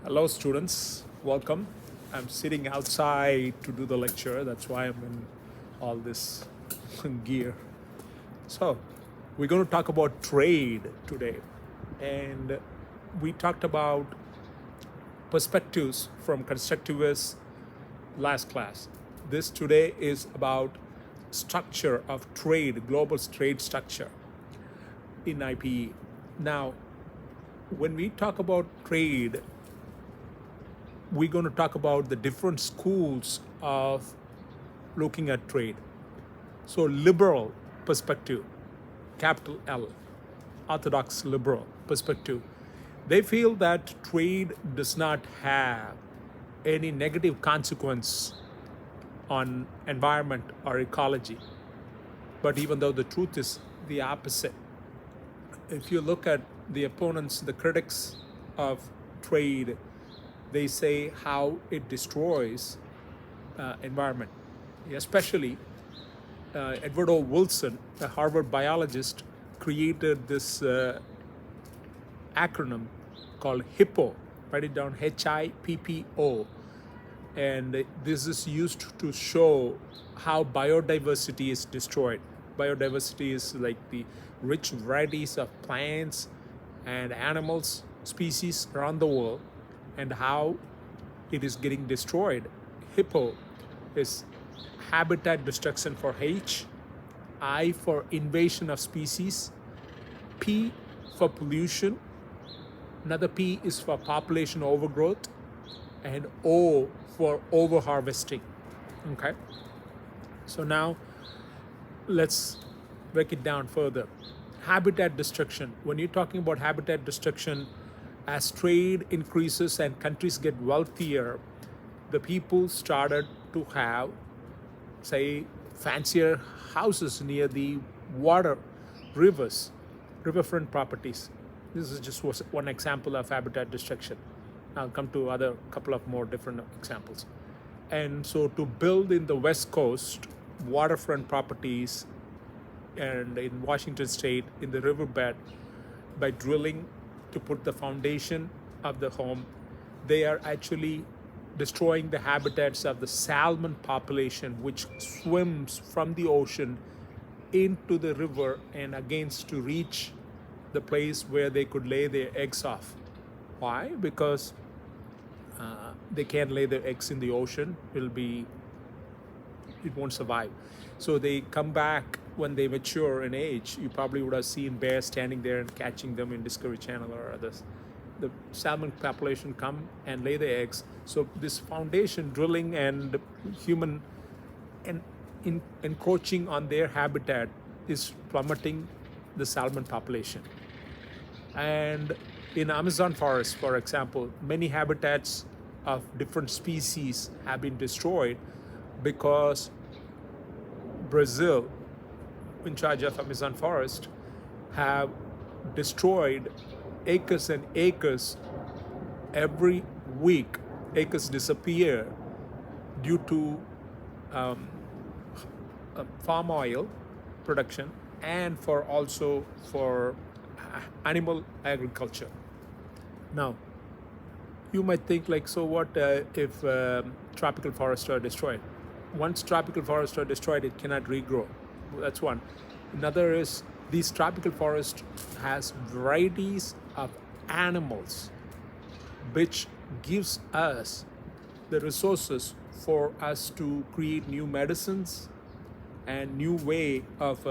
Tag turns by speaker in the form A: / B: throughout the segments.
A: Hello students, welcome. I'm sitting outside to do the lecture. That's why I'm in all this gear. So we're going to talk about trade today. And we talked about perspectives from constructivists last class. This today is about structure of trade, global trade structure in IPE. Now, when we talk about trade, we're going to talk about the different schools of looking at trade. So liberal perspective, capital L, orthodox liberal perspective, they feel that trade does not have any negative consequence on environment or ecology. But even though the truth is the opposite, if you look at the opponents, the critics of trade, they say how it destroys environment. Especially Edward O. Wilson, a Harvard biologist, created this acronym called HIPPO. Write it down, HIPPO. And this is used to show how biodiversity is destroyed. Biodiversity is like the rich varieties of plants and animals, species around the world, and how it is getting destroyed. HIPPO is habitat destruction for H, I for invasion of species, P for pollution, another P is for population overgrowth, and O for overharvesting. Okay, so now let's break it down further. Habitat destruction. When you're talking about habitat destruction, as trade increases and countries get wealthier, the people started to have, say, fancier houses near the water, rivers, riverfront properties. This is just one example of habitat destruction. I'll come to other couple of more different examples. And so to build in the West Coast, waterfront properties, and in Washington State, in the riverbed, by drilling to put the foundation of the home, they are actually destroying the habitats of the salmon population, which swims from the ocean into the river and against to reach the place where they could lay their eggs off. Why? Because they can't lay their eggs in the ocean. It won't survive. So they come back when they mature in age. You probably would have seen bears standing there and catching them in Discovery Channel or others. The salmon population come and lay their eggs. So this foundation drilling and human encroaching on their habitat is plummeting the salmon population. And in Amazon forest, for example, many habitats of different species have been destroyed because Brazil, in charge of Amazon forest, have destroyed acres and acres. Every week, acres disappear due to palm oil production and also for animal agriculture. Now, you might think like, so what if tropical forests are destroyed? Once tropical forests are destroyed, it cannot regrow. That's one. Another is these tropical forests has varieties of animals, which gives us the resources for us to create new medicines and new way of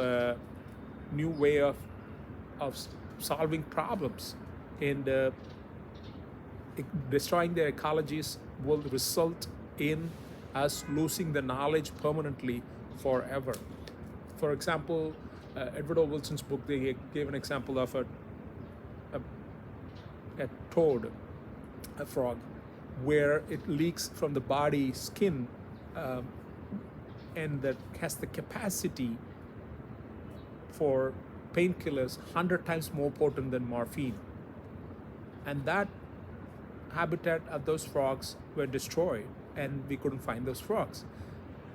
A: solving problems. And destroying their ecologies will result in us losing the knowledge permanently forever. For example, Edward O. Wilson's book, they gave an example of a toad, a frog, where it leaks from the body skin and that has the capacity for painkillers 100 times more potent than morphine. And that habitat of those frogs were destroyed and we couldn't find those frogs.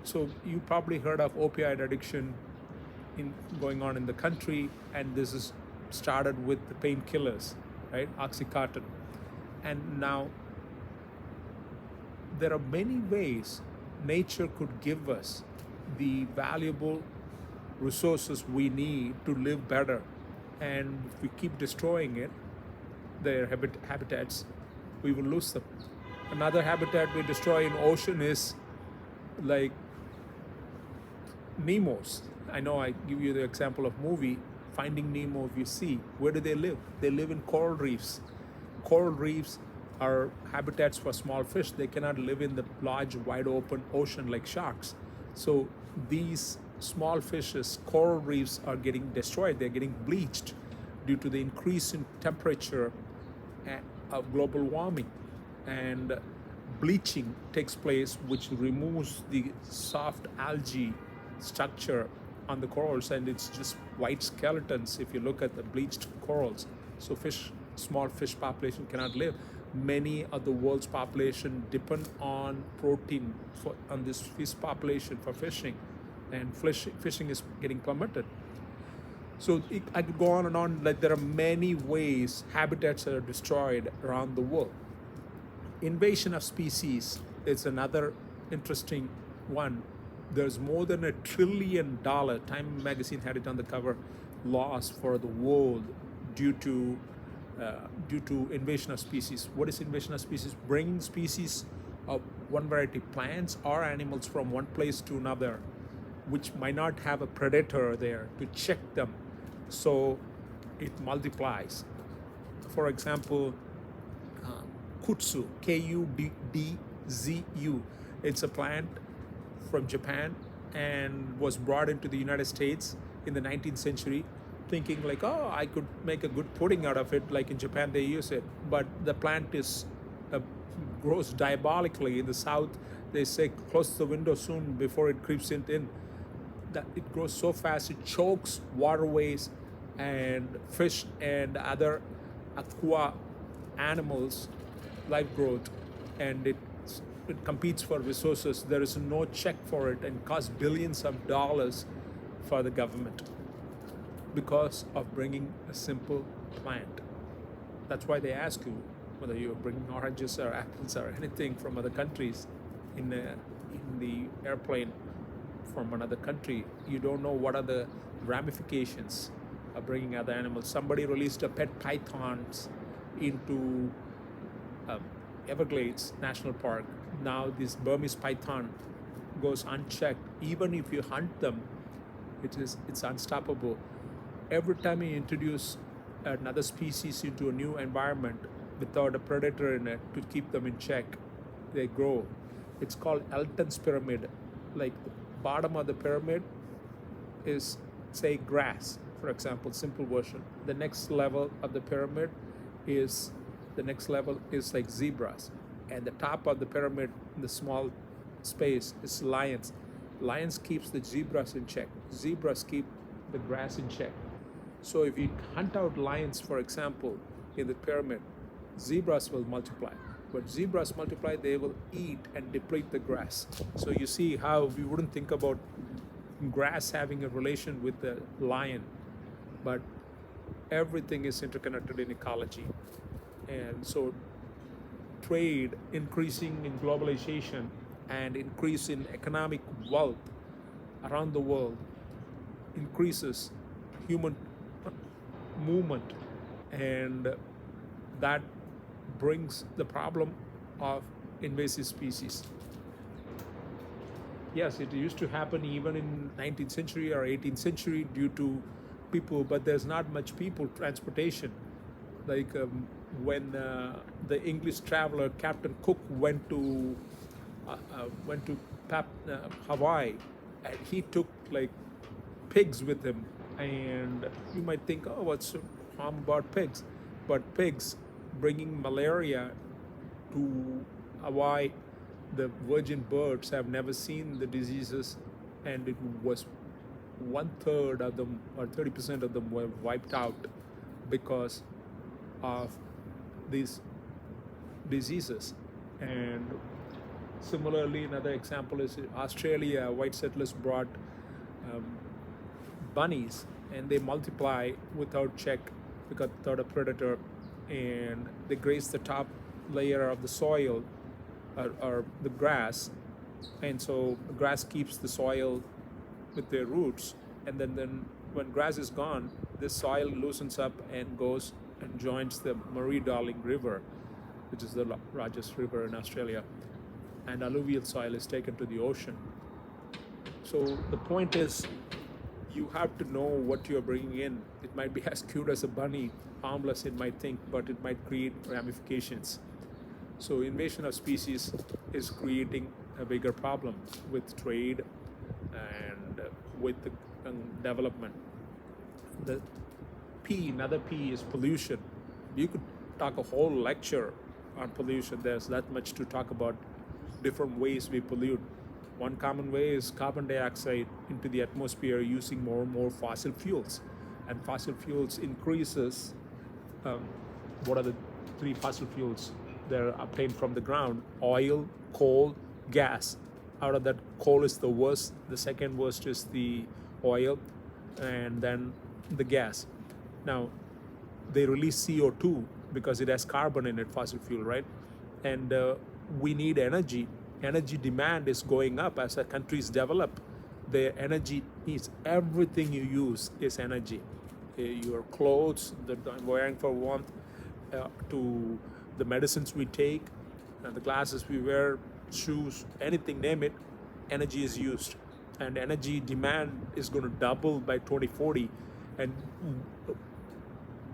A: So you probably heard of opioid addiction going on in the country, and this is started with the painkillers, right? Oxycontin. And now there are many ways nature could give us the valuable resources we need to live better. And if we keep destroying it, their habitats, we will lose them. Another habitat we destroy in ocean is like Nemos. I know I give you the example of movie Finding Nemo. If you see, where do they live? They live in coral reefs. Coral reefs are habitats for small fish. They cannot live in the large, wide open ocean like sharks. So these small fishes, coral reefs, are getting destroyed. They're getting bleached due to the increase in temperature of global warming. And bleaching takes place, which removes the soft algae structure on the corals, and it's just white skeletons if you look at the bleached corals. So small fish population cannot live. Many of the world's population depend on protein on this fish population for fishing, and fishing is getting plummeted. So I could go on and on. Like, there are many ways habitats are destroyed around the world. Invasion of species is another interesting one. There's more than $1 trillion, Time magazine had it on the cover, loss for the world due to invasion of species. What is invasion of species? Bringing species of one variety, plants or animals, from one place to another, which might not have a predator there to check them, so it multiplies. For example, kudzu, Kudzu. It's a plant from Japan and was brought into the United States in the 19th century, thinking like, oh, I could make a good pudding out of it. Like in Japan, they use it. But the plant grows diabolically. In the South, they say close the window soon before it creeps in. That it grows so fast, it chokes waterways and fish and other aqua animals life growth, and it competes for resources. There is no check for it, and costs billions of dollars for the government because of bringing a simple plant. That's why they ask you whether you're bringing oranges or apples or anything from other countries in the airplane from another country. You don't know what are the ramifications of bringing other animals. Somebody released a pet pythons into Everglades National Park. Now this Burmese python goes unchecked. Even if you hunt them, it's unstoppable. Every time you introduce another species into a new environment without a predator in it to keep them in check, they grow. It's called Elton's pyramid. Like, the bottom of the pyramid is, say, grass, for example, simple version. The next level of the pyramid is like zebras, and the top of the pyramid, the small space, is lions. Lions keeps the zebras in check. Zebras keep the grass in check. So if you hunt out lions, for example, in the pyramid, zebras will multiply. But zebras multiply, they will eat and deplete the grass. So you see how we wouldn't think about grass having a relation with the lion, but everything is interconnected in ecology. And so trade increasing in globalization and increase in economic wealth around the world increases human movement, and that brings the problem of invasive species. Yes, it used to happen even in 19th century or 18th century due to people, but there's not much people transportation. Like when the English traveler Captain Cook went to Hawaii, and he took like pigs with him. And you might think, oh, what's harm about pigs? But pigs bringing malaria to Hawaii, the virgin birds have never seen the diseases, and it was 1/3 of them, or 30% of them, were wiped out because of these diseases. And similarly, another example is Australia. White settlers brought bunnies, and they multiply without check, without a predator, and they graze the top layer of the soil, or the grass, and so the grass keeps the soil with their roots, and then when grass is gone, this soil loosens up and goes and joins the Murray-Darling River, which is the largest river in Australia, and alluvial soil is taken to the ocean. So the point is, you have to know what you're bringing in. It might be as cute as a bunny, harmless it might think, but it might create ramifications. So invasion of species is creating a bigger problem with trade and with the development. The another P is pollution. You could talk a whole lecture on pollution. There's that much to talk about, different ways we pollute. One common way is carbon dioxide into the atmosphere using more and more fossil fuels. And fossil fuels increases, what are the three fossil fuels that are obtained from the ground? Oil, coal, gas. Out of that, coal is the worst. The second worst is the oil, and then the gas. Now, they release CO2 because it has carbon in it, fossil fuel, right? And we need energy. Energy demand is going up as the countries develop. The energy needs, everything you use is energy. Your clothes that I'm wearing for warmth, to the medicines we take, the glasses we wear, shoes, anything, name it, energy is used. And energy demand is going to double by 2040. And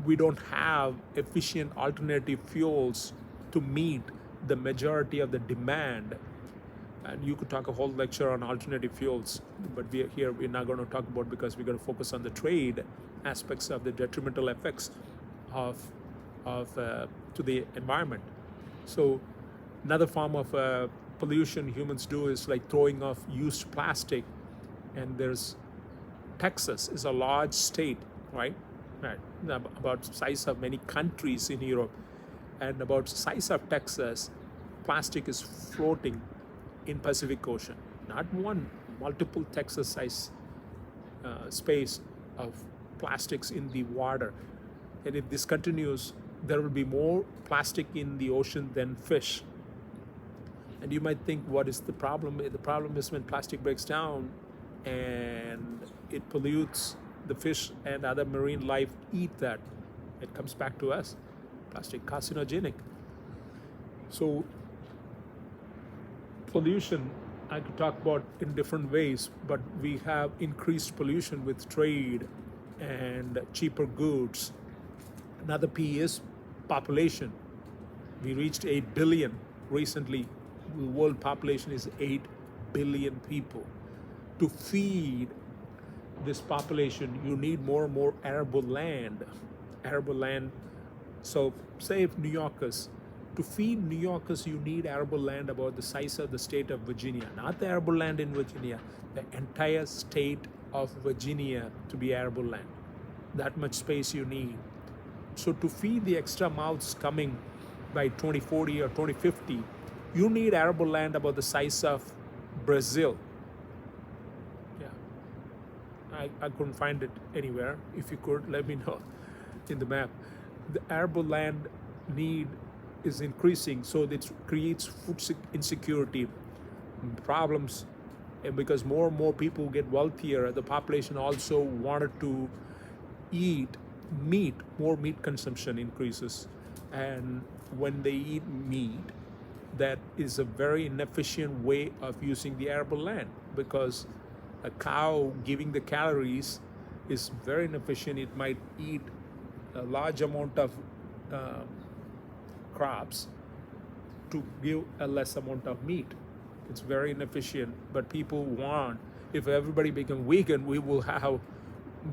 A: we don't have efficient alternative fuels to meet the majority of the demand. And you could talk a whole lecture on alternative fuels, but we're not going to talk about, because we're going to focus on the trade aspects of the detrimental effects of to the environment. So another form of pollution humans do is like throwing off used plastic. And there's Texas is a large state, right? Right, about the size of many countries in Europe, and about the size of Texas, plastic is floating in Pacific Ocean. Not one, multiple Texas size space of plastics in the water. And if this continues, there will be more plastic in the ocean than fish. And you might think, what is the problem? The problem is when plastic breaks down and it pollutes the fish and other marine life, eat that. It comes back to us. Plastic carcinogenic. So pollution, I could talk about in different ways, but we have increased pollution with trade and cheaper goods. Another P is population. We reached 8 billion recently. The world population is 8 billion people. To feed this population, you need more and more arable land. Arable land. So say if New Yorkers, to feed New Yorkers, you need arable land about the size of the state of Virginia. Not the arable land in Virginia, the entire state of Virginia to be arable land. That much space you need. So to feed the extra mouths coming by 2040 or 2050, you need arable land about the size of Brazil. I couldn't find it anywhere. If you could, let me know in the map. The arable land need is increasing, so it creates food insecurity problems. And because more and more people get wealthier, the population also wanted to eat meat. More meat consumption increases. And when they eat meat, that is a very inefficient way of using the arable land, because a cow giving the calories is very inefficient. It might eat a large amount of crops to give a less amount of meat. It's very inefficient, but people want, if everybody become vegan, we will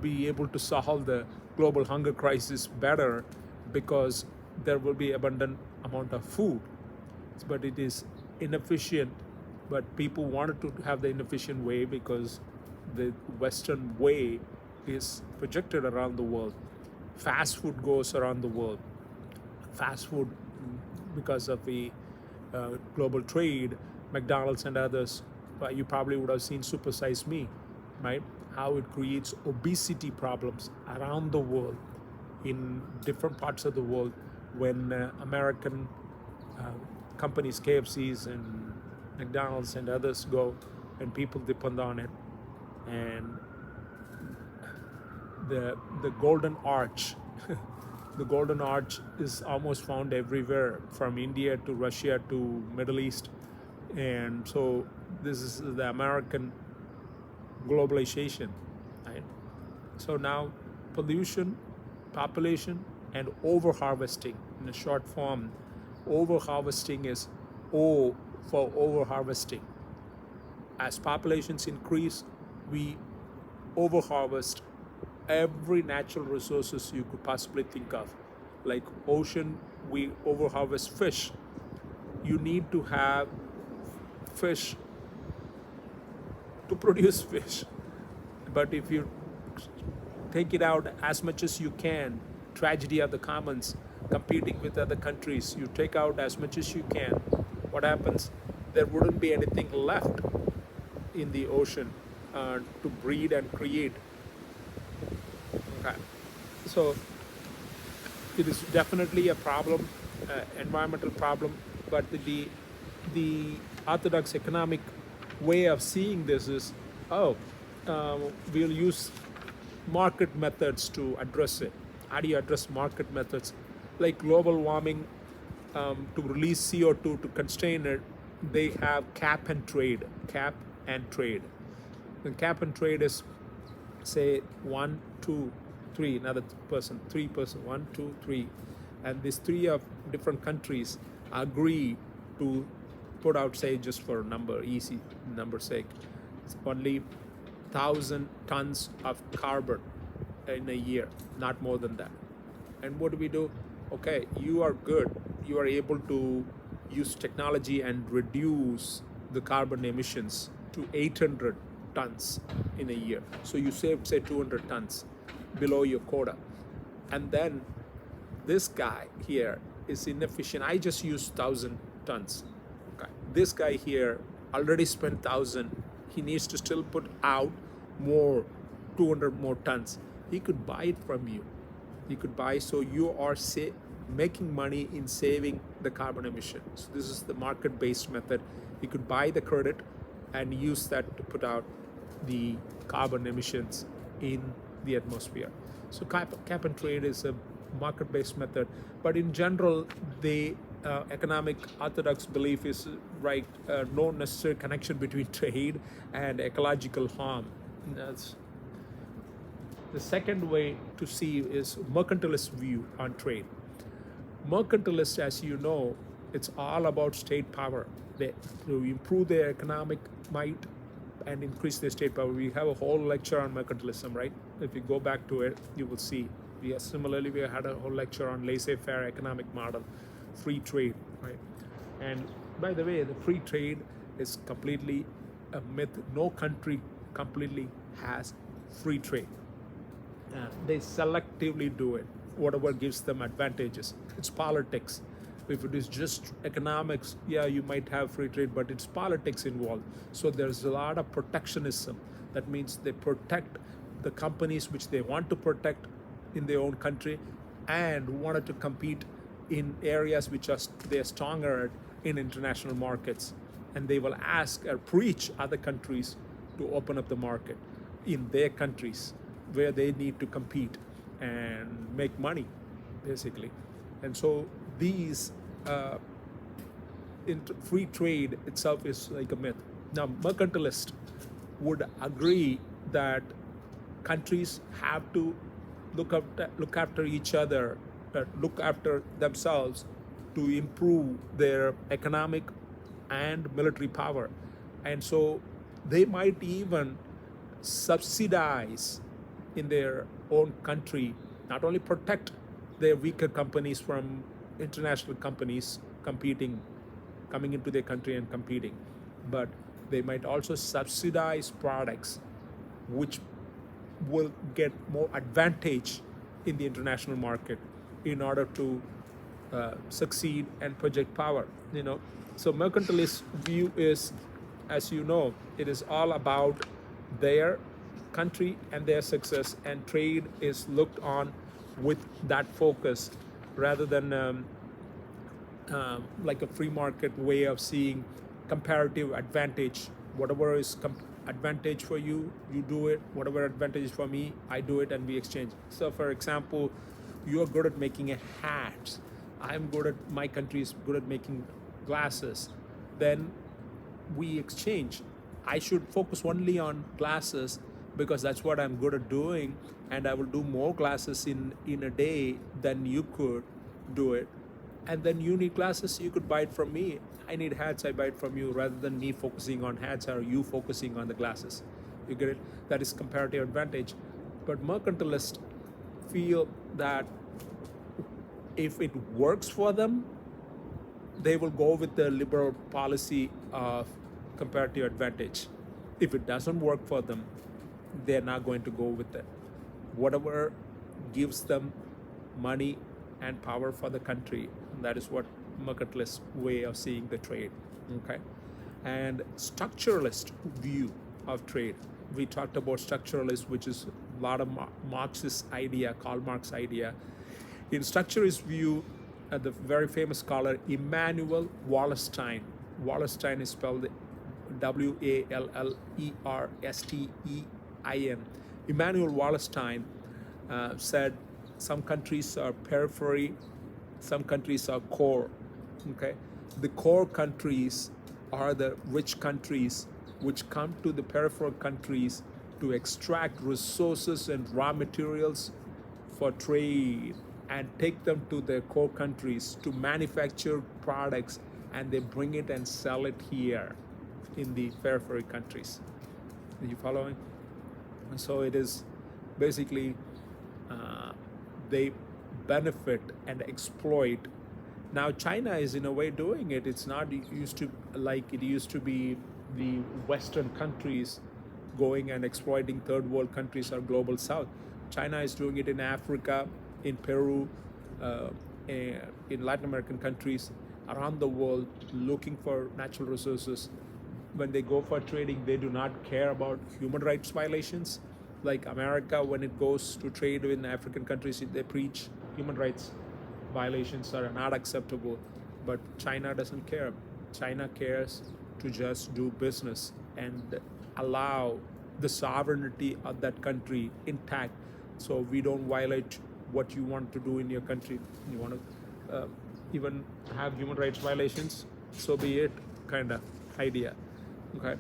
A: be able to solve the global hunger crisis better, because there will be abundant amount of food. But it is inefficient. But people wanted to have the inefficient way because the Western way is projected around the world. Fast food goes around the world. Fast food, because of the global trade, McDonald's and others, you probably would have seen Super Size Me, right? How it creates obesity problems around the world, in different parts of the world, when American companies, KFCs and McDonald's and others go, and people depend on it. And the golden arch, the golden arch is almost found everywhere, from India to Russia to Middle East. And so this is the American globalization, right? So now pollution, population, and overharvesting. In a short form, overharvesting is O for overharvesting. As populations increase, we overharvest every natural resources you could possibly think of. Like ocean, we overharvest fish. You need to have fish to produce fish. But if you take it out as much as you can, tragedy of the commons, competing with other countries, you take out as much as you can, what happens? There wouldn't be anything left in the ocean to breed and create. Okay. So it is definitely a problem, environmental problem, but the orthodox economic way of seeing this is, oh, we'll use market methods to address it. How do you address market methods? Like global warming, to release CO2, to constrain it, they have cap and trade. Cap and trade. The cap and trade is, say, 1, 2, 3, another person, 3%, 1, 2, 3. And these three of different countries agree to put out, say, just for a number, easy number sake, it's only 1,000 tons of carbon in a year, not more than that. And what do? Okay, you are good. You are able to use technology and reduce the carbon emissions to 800 tons in a year. So you saved, say, 200 tons below your quota. And then this guy here is inefficient. I just used 1,000 tons. Okay. This guy here already spent 1,000. He needs to still put out more, 200 more tons. He could buy it from you. He could buy, so you are making money in saving the carbon emissions. This is the market-based method. He could buy the credit and use that to put out the carbon emissions in the atmosphere. So cap and trade is a market-based method, but in general, the economic orthodox belief is right, no necessary connection between trade and ecological harm. That's the second way to see is mercantilist view on trade. Mercantilist, as you know, it's all about state power. To improve their economic might and increase their state power. We have a whole lecture on mercantilism, right? If you go back to it, you will see. Similarly, we had a whole lecture on laissez-faire economic model, free trade, right? And by the way, the free trade is completely a myth. No country completely has free trade. They selectively do it, whatever gives them advantages. It's politics. If it is just economics, yeah, you might have free trade, but it's politics involved. So there's a lot of protectionism. That means they protect the companies which they want to protect in their own country and wanted to compete in areas which they're stronger at in international markets. And they will ask or preach other countries to open up the market in their countries where they need to compete and make money, basically. And so these free trade itself is like a myth. Now, mercantilists would agree that countries have to look after each other, look after themselves to improve their economic and military power. And so they might even subsidize in their own country, not only protect their weaker companies from international companies coming into their country and competing, but they might also subsidize products which will get more advantage in the international market in order to succeed and project power. So mercantilist view is, as you know, it is all about their country and their success, and trade is looked on with that focus rather than like a free market way of seeing comparative advantage. Whatever is advantage for you, you do it. Whatever advantage is for me, I do it, and we exchange. So, for example, you are good at making a hat. I'm good at, my country is good at making glasses. Then we exchange. I should focus only on glasses because that's what I'm good at doing, and I will do more glasses in a day than you could do it. And then you need glasses, you could buy it from me. I need hats, I buy it from you, rather than me focusing on hats or you focusing on the glasses. You get it? That is comparative advantage. But mercantilists feel that if it works for them, they will go with the liberal policy of comparative advantage. If it doesn't work for them, they're not going to go with it. Whatever gives them money and power for the country, that is what mercantilist way of seeing the trade. Okay, and structuralist view of trade. We talked about structuralist, which is a lot of Marxist idea, Karl Marx idea. In structuralist view, the very famous scholar Immanuel Wallerstein. Wallerstein is spelled Wallerstein. Immanuel Wallerstein said some countries are periphery, some countries are core. Okay, the core countries are the rich countries which come to the peripheral countries to extract resources and raw materials for trade and take them to their core countries to manufacture products, and they bring it and sell it here in the periphery countries. Are you following? And so it is basically they benefit and exploit. Now China is in a way doing it. It's not used to like it used to be the Western countries going and exploiting third world countries or global south. China is doing it in Africa, in Peru, in Latin American countries, around the world, looking for natural resources. When they go for trading, they do not care about human rights violations. Like America, when it goes to trade in African countries, they preach human rights violations are not acceptable. But China doesn't care. China cares to just do business and allow the sovereignty of that country intact. So we don't violate what you want to do in your country. You want to even have human rights violations, so be it, kind of idea. Okay,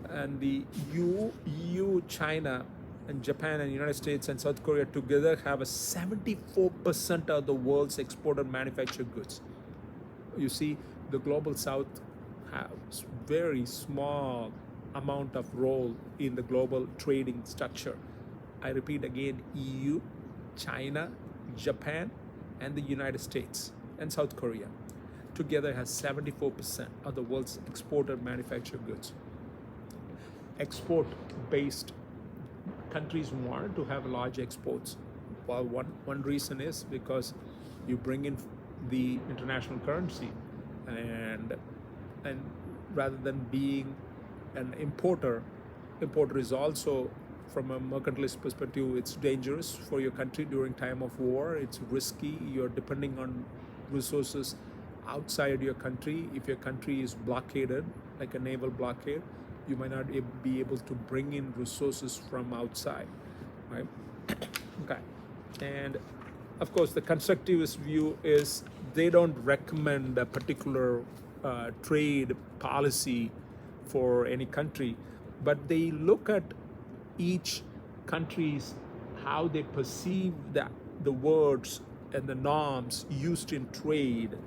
A: and the EU, China, and Japan and United States and South Korea together have a 74% of the world's exported manufactured goods. You see, the global South has very small amount of role in the global trading structure. I repeat again, EU, China, Japan, and the United States and South Korea together has 74% of the world's exported manufactured goods. Export-based countries want to have large exports. Well, one reason is because you bring in the international currency, and rather than being an importer is also, from a mercantilist perspective, it's dangerous for your country during time of war. It's risky. You're depending on resources outside your country. If your country is blockaded, like a naval blockade, you might not be able to bring in resources from outside, right? Okay, and of course the constructivist view is they don't recommend a particular trade policy for any country, but they look at each country's, how they perceive the words and the norms used in trade.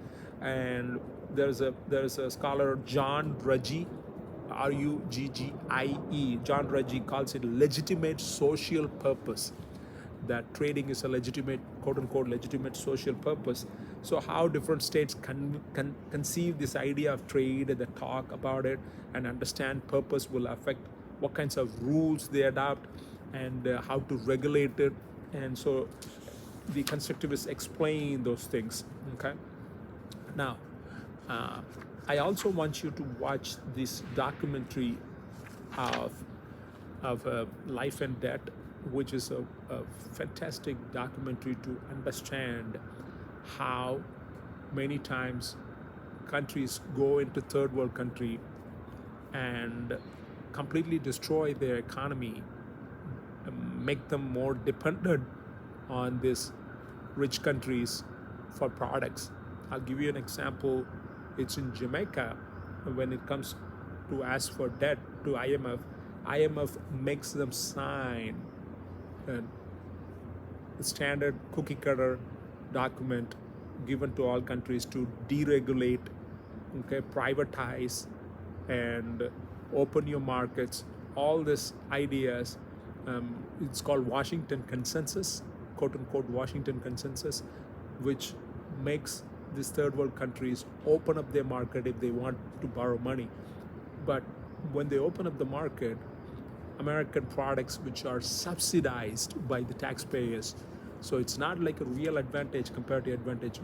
A: And there's a scholar, John Ruggie, Ruggie. John Ruggie calls it legitimate social purpose. That trading is a legitimate, quote unquote, legitimate social purpose. So how different states can conceive this idea of trade, and they talk about it and understand purpose will affect what kinds of rules they adopt and how to regulate it. And so the constructivists explain those things. Okay. Now, I also want you to watch this documentary of Life and Debt, which is a fantastic documentary to understand how many times countries go into third world country and completely destroy their economy, make them more dependent on these rich countries for products. I'll give you an example. It's in Jamaica. When it comes to ask for debt to IMF makes them sign a standard cookie cutter document given to all countries to deregulate, okay, privatize, and open your markets. All these ideas, it's called Washington Consensus, quote unquote Washington Consensus, which makes these third world countries open up their market if they want to borrow money. But when they open up the market, American products which are subsidized by the taxpayers, so it's not like a real advantage, comparative advantage.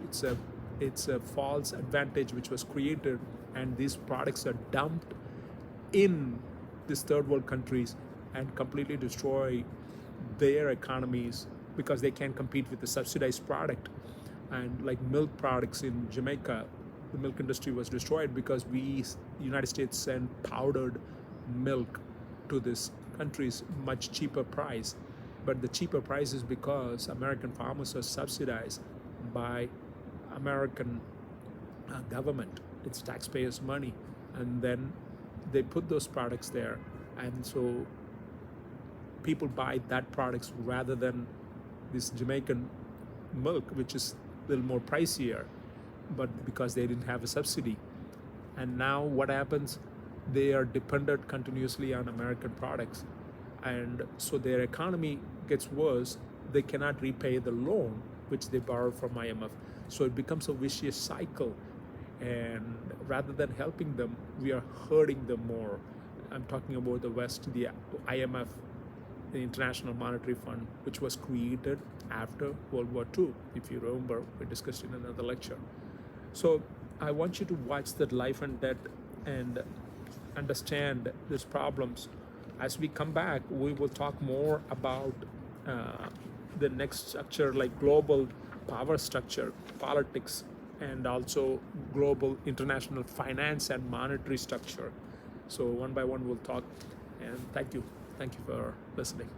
A: It's a false advantage which was created, and these products are dumped in these third world countries and completely destroy their economies because they can't compete with the subsidized product. And like milk products in Jamaica, the milk industry was destroyed because United States, sent powdered milk to these countries much cheaper price. But the cheaper price is because American farmers are subsidized by American government. It's taxpayers' money, and then they put those products there, and so people buy that products rather than this Jamaican milk, which is a little more pricier, but because they didn't have a subsidy. And now what happens? They are dependent continuously on American products, and so their economy gets worse. They cannot repay the loan which they borrowed from IMF, so it becomes a vicious cycle. And rather than helping them, we are hurting them more. I'm talking about the West, the IMF, the International Monetary Fund, which was created after World War II. If you remember, we discussed in another lecture. So I want you to watch that Life and Debt and understand these problems. As we come back, we will talk more about the next structure, like global power structure, politics, and also global international finance and monetary structure. So one by one we'll talk, and thank you for listening.